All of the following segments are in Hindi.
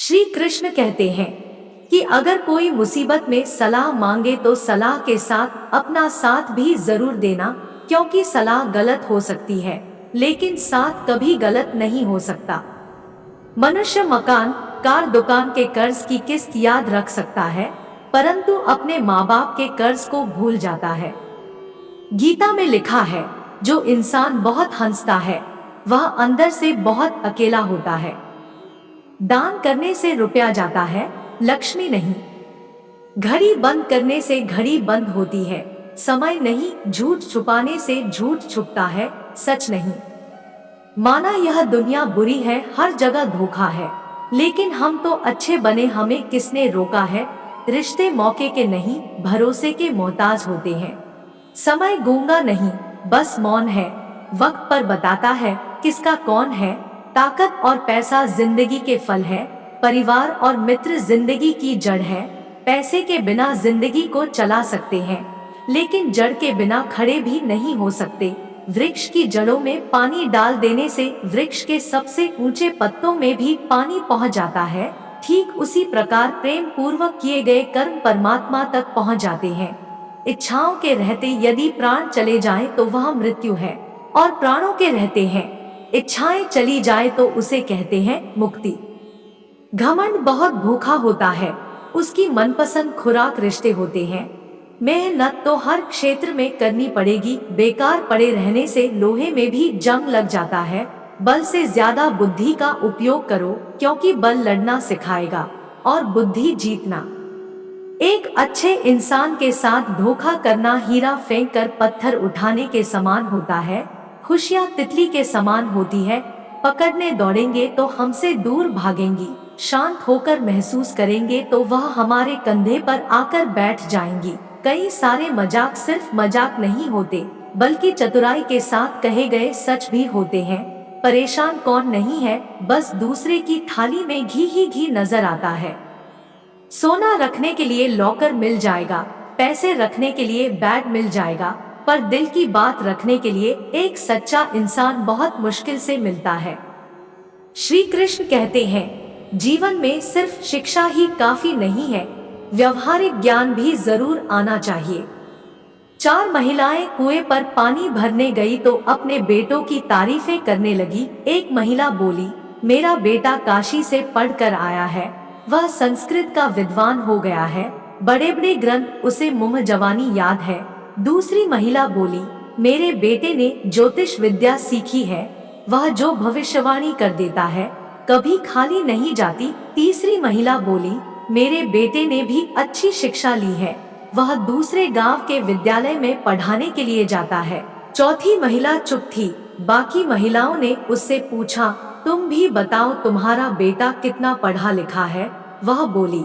श्री कृष्ण कहते हैं कि अगर कोई मुसीबत में सलाह मांगे तो सलाह के साथ अपना साथ भी जरूर देना, क्योंकि सलाह गलत हो सकती है लेकिन साथ कभी गलत नहीं हो सकता। मनुष्य मकान, कार, दुकान के कर्ज की किस्त याद रख सकता है, परंतु अपने माँ बाप के कर्ज को भूल जाता है। गीता में लिखा है, जो इंसान बहुत हंसता है वह अंदर से बहुत अकेला होता है। दान करने से रुपया जाता है, लक्ष्मी नहीं। घड़ी बंद करने से घड़ी बंद होती है, समय नहीं। झूठ छुपाने से झूठ छुपता है, सच नहीं। माना यह दुनिया बुरी है, हर जगह धोखा है, लेकिन हम तो अच्छे बने, हमें किसने रोका है। रिश्ते मौके के नहीं, भरोसे के मोहताज होते हैं। समय गूंगा नहीं, बस मौन है, वक्त पर बताता है किसका कौन है। ताकत और पैसा जिंदगी के फल है, परिवार और मित्र जिंदगी की जड़ है। पैसे के बिना जिंदगी को चला सकते हैं, लेकिन जड़ के बिना खड़े भी नहीं हो सकते। वृक्ष की जड़ों में पानी डाल देने से वृक्ष के सबसे ऊंचे पत्तों में भी पानी पहुंच जाता है। ठीक उसी प्रकार प्रेम पूर्वक किए गए कर्म परमात्मा तक पहुंच जाते हैं। इच्छाओं के रहते यदि प्राण चले जाएं तो वह मृत्यु है, और प्राणों के रहते हैं इच्छाएं चली जाए तो उसे कहते हैं मुक्ति। घमंड बहुत भूखा होता है, उसकी मनपसंद खुराक रिश्ते होते हैं। मेहनत तो हर क्षेत्र में करनी पड़ेगी, बेकार पड़े रहने से लोहे में भी जंग लग जाता है। बल से ज्यादा बुद्धि का उपयोग करो, क्योंकि बल लड़ना सिखाएगा और बुद्धि जीतना। एक अच्छे इंसान के साथ धोखा करना हीरा फेंक कर पत्थर उठाने के समान होता है। खुशियाँ तितली के समान होती है, पकड़ने दौड़ेंगे तो हमसे दूर भागेंगी, शांत होकर महसूस करेंगे तो वह हमारे कंधे पर आकर बैठ जाएंगी। कई सारे मजाक सिर्फ मजाक नहीं होते, बल्कि चतुराई के साथ कहे गए सच भी होते हैं। परेशान कौन नहीं है, बस दूसरे की थाली में घी ही घी नजर आता है। सोना रखने के लिए लॉकर मिल जाएगा, पैसे रखने के लिए बैग मिल जाएगा, पर दिल की बात रखने के लिए एक सच्चा इंसान बहुत मुश्किल से मिलता है। श्री कृष्ण कहते हैं, जीवन में सिर्फ शिक्षा ही काफी नहीं है, व्यवहारिक ज्ञान भी जरूर आना चाहिए। 4 महिलाएं कुएं पर पानी भरने गई तो अपने बेटों की तारीफें करने लगी। एक महिला बोली, मेरा बेटा काशी से पढ़कर आया है, वह संस्कृत का विद्वान हो गया है, बड़े बड़े ग्रंथ उसे मुंह जवानी याद है। दूसरी महिला बोली, मेरे बेटे ने ज्योतिष विद्या सीखी है, वह जो भविष्यवाणी कर देता है कभी खाली नहीं जाती। तीसरी महिला बोली, मेरे बेटे ने भी अच्छी शिक्षा ली है, वह दूसरे गांव के विद्यालय में पढ़ाने के लिए जाता है। चौथी महिला चुप थी। बाकी महिलाओं ने उससे पूछा, तुम भी बताओ तुम्हारा बेटा कितना पढ़ा लिखा है। वह बोली,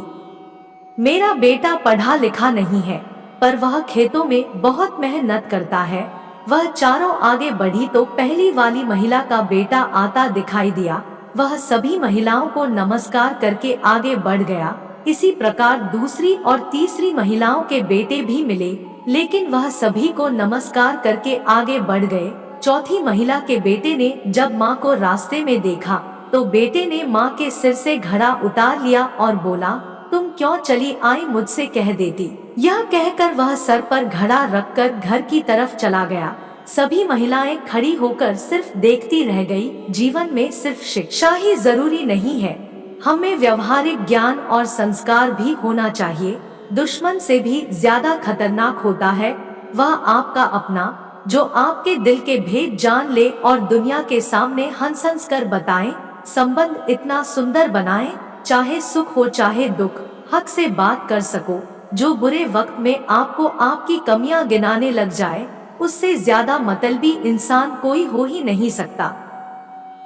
मेरा बेटा पढ़ा लिखा नहीं है, पर वह खेतों में बहुत मेहनत करता है। वह चारों आगे बढ़ी तो पहली वाली महिला का बेटा आता दिखाई दिया, वह सभी महिलाओं को नमस्कार करके आगे बढ़ गया। इसी प्रकार दूसरी और तीसरी महिलाओं के बेटे भी मिले, लेकिन वह सभी को नमस्कार करके आगे बढ़ गए। चौथी महिला के बेटे ने जब माँ को रास्ते में देखा तो बेटे ने माँ के सिर से घड़ा उतार लिया और बोला, तुम क्यों चली आई, मुझसे कह देती। यह कहकर वह सर पर घड़ा रखकर घर की तरफ चला गया। सभी महिलाएं खड़ी होकर सिर्फ देखती रह गई। जीवन में सिर्फ शिक्षा ही जरूरी नहीं है, हमें व्यवहारिक ज्ञान और संस्कार भी होना चाहिए। दुश्मन से भी ज्यादा खतरनाक होता है वह आपका अपना, जो आपके दिल के भेद जान ले और दुनिया के सामने हंस हंस कर बताए। संबंध इतना सुंदर बनाए, चाहे सुख हो चाहे दुख, हक से बात कर सको। जो बुरे वक्त में आपको आपकी कमियां गिनाने लग जाए, उससे ज्यादा मतलबी इंसान कोई हो ही नहीं सकता।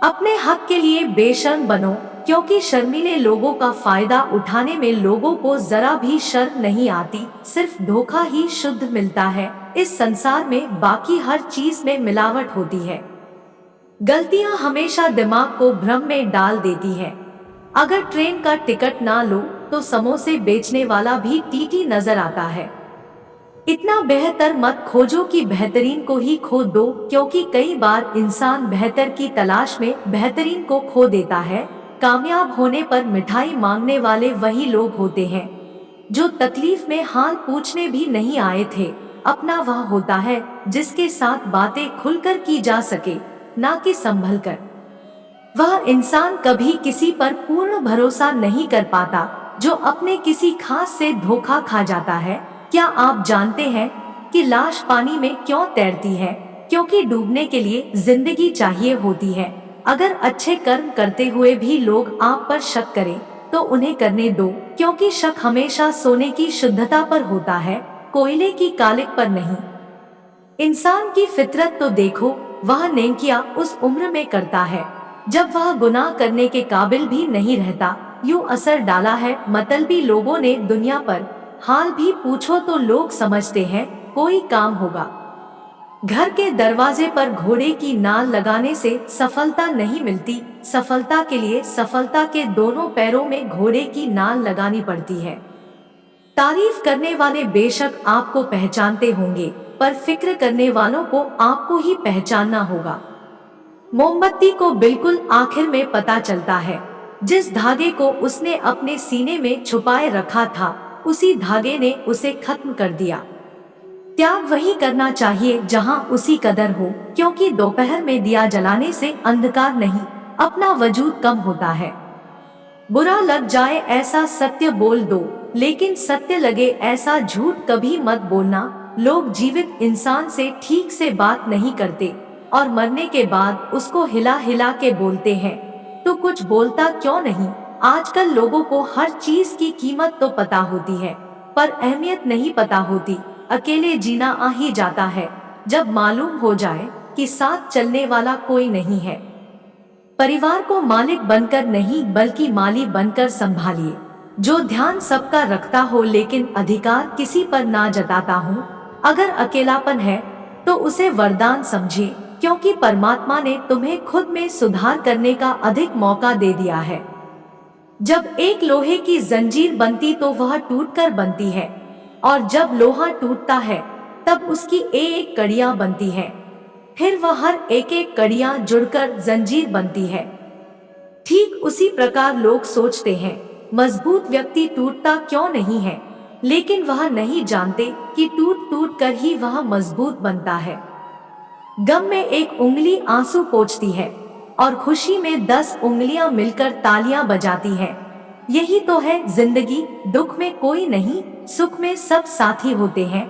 अपने हक के लिए बेशर्म बनो, क्योंकि शर्मीले लोगों का फायदा उठाने में लोगों को जरा भी शर्म नहीं आती। सिर्फ धोखा ही शुद्ध मिलता है। इस संसार में बाकी हर चीज में मिलावट होती है। गलतियां हमेशा दिमाग को भ्रम में डाल देती है। अगर ट्रेन का टिकट ना लो तो समोसे बेचने वाला भी टीटी नजर आता है। इतना बेहतर मत खोजो कि बेहतरीन को ही खो दो, क्योंकि कई बार इंसान बेहतर की तलाश में बेहतरीन को खो देता है। कामयाब होने पर मिठाई मांगने वाले वही लोग होते हैं जो तकलीफ में हाल पूछने भी नहीं आए थे। अपना वह होता है जिसके साथ बातें खुलकर की जा सके, ना कि संभल कर। वह इंसान कभी किसी पर पूर्ण भरोसा नहीं कर पाता जो अपने किसी खास से धोखा खा जाता है। क्या आप जानते हैं कि लाश पानी में क्यों तैरती है? क्योंकि डूबने के लिए जिंदगी चाहिए होती है। अगर अच्छे कर्म करते हुए भी लोग आप पर शक करें तो उन्हें करने दो, क्योंकि शक हमेशा सोने की शुद्धता पर होता है, कोयले की कालिक पर नहीं। इंसान की फितरत तो देखो, वह नेकियां उस उम्र में करता है जब वह गुनाह करने के काबिल भी नहीं रहता। यूं असर डाला है मतलबी लोगों ने दुनिया पर। हाल भी पूछो तो लोग समझते हैं कोई काम होगा। घर के दरवाजे पर घोड़े की नाल लगाने से सफलता नहीं मिलती। सफलता के लिए सफलता के दोनों पैरों में घोड़े की नाल लगानी पड़ती है। तारीफ करने वाले बेशक आपको पहचानते होंगे, पर फिक्र करने वालों को आपको ही पहचानना होगा। मोमबत्ती को बिल्कुल आखिर में पता चलता है। जिस धागे को उसने अपने सीने में छुपाए रखा था, उसी धागे ने उसे खत्म कर दिया। त्याग वही करना चाहिए जहां उसी कदर हो, क्योंकि दोपहर में दिया जलाने से अंधकार नहीं, अपना वजूद कम होता है। बुरा लग जाए ऐसा सत्य बोल दो, लेकिन सत्य लगे ऐसा झूठ कभी मत बोलना। लोग जीवित इंसान से ठीक से बात नहीं करते और मरने के बाद उसको हिला हिला के बोलते हैं, तो कुछ बोलता क्यों नहीं? आजकल लोगों को हर चीज की कीमत तो पता होती है, पर अहमियत नहीं पता होती। अकेले जीना आ ही जाता है जब मालूम हो जाए कि साथ चलने वाला कोई नहीं है। परिवार को मालिक बनकर नहीं बल्कि माली बनकर संभालिए। जो ध्यान सबका रखता हो लेकिन अधिकार किसी पर ना जताता हूँ। अगर अकेलापन है तो उसे वरदान समझिए, क्योंकि परमात्मा ने तुम्हें खुद में सुधार करने का अधिक मौका दे दिया है। जब एक लोहे की जंजीर बनती तो वह टूटकर बनती है, और जब लोहा टूटता है तब उसकी एक कड़ियां बनती है, फिर वह हर एक कड़ियां जुड़कर जंजीर बनती है। ठीक उसी प्रकार लोग सोचते हैं मजबूत व्यक्ति टूटता क्यों नहीं है, लेकिन वह नहीं जानते कि टूट टूट कर ही वह मजबूत बनता है। गम में एक उंगली आंसू पोंछती है और खुशी में 10 उंगलियां मिलकर तालियां बजाती है। यही तो है जिंदगी। दुख में कोई नहीं, सुख में सब साथी होते हैं।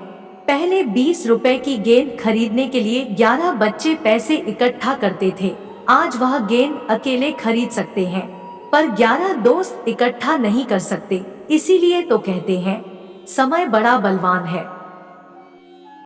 पहले 20 रुपए की गेंद खरीदने के लिए 11 बच्चे पैसे इकट्ठा करते थे। आज वह गेंद अकेले खरीद सकते हैं, पर 11 दोस्त इकट्ठा नहीं कर सकते। इसीलिए तो कहते हैं समय बड़ा बलवान है।